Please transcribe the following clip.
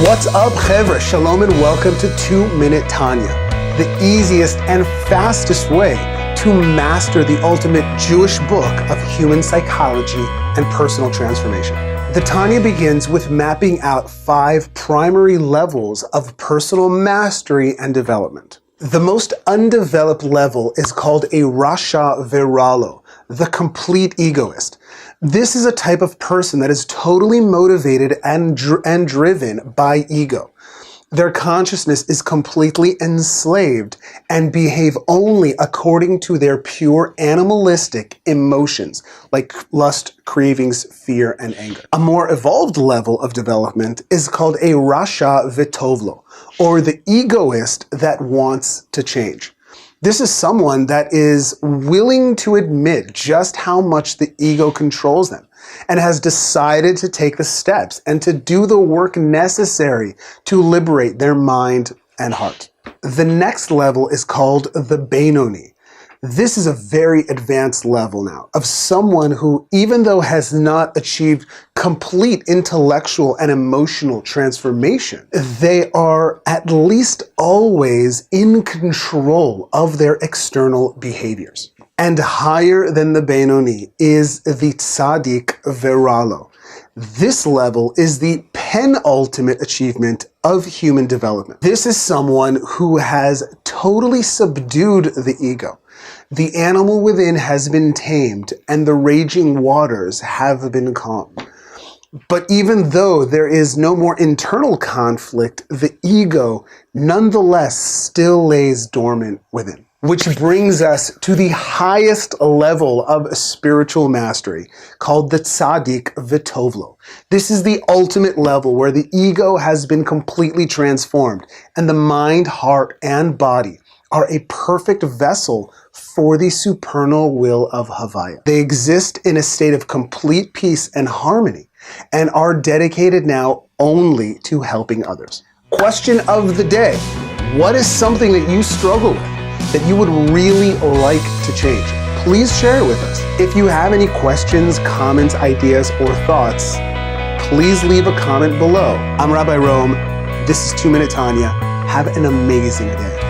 What's up, Chevra? Shalom and welcome to 2-Minute Tanya, the easiest and fastest way to master the ultimate Jewish book of human psychology and personal transformation. The Tanya begins with mapping out 5 primary levels of personal mastery and development. The most undeveloped level is called a Rasha Viralo, the complete egoist. This is a type of person that is totally motivated and driven by ego. Their consciousness is completely enslaved and behave only according to their pure animalistic emotions, like lust, cravings, fear, and anger. A more evolved level of development is called a Rasha Vitovlo, or the egoist that wants to change. This is someone that is willing to admit just how much the ego controls them and has decided to take the steps and to do the work necessary to liberate their mind and heart. The next level is called the Benoni. This is a very advanced level now of someone who, even though has not achieved complete intellectual and emotional transformation, they are at least always in control of their external behaviors. And higher than the Benoni is the Tzaddik Viralo. This level is the penultimate achievement of human development. This is someone who has totally subdued the ego. The animal within has been tamed and the raging waters have been calmed. But even though there is no more internal conflict, the ego nonetheless still lays dormant within. Which brings us to the highest level of spiritual mastery, called the Tzaddik Vitovlo. This is the ultimate level where the ego has been completely transformed, and the mind, heart, and body are a perfect vessel for the supernal will of Havaya. They exist in a state of complete peace and harmony, and are dedicated now only to helping others. Question of the day: what is something that you struggle with that you would really like to change? Please share it with us. If you have any questions, comments, ideas, or thoughts, please leave a comment below. I'm Rabbi Rome. This is 2-Minute Tanya. Have an amazing day.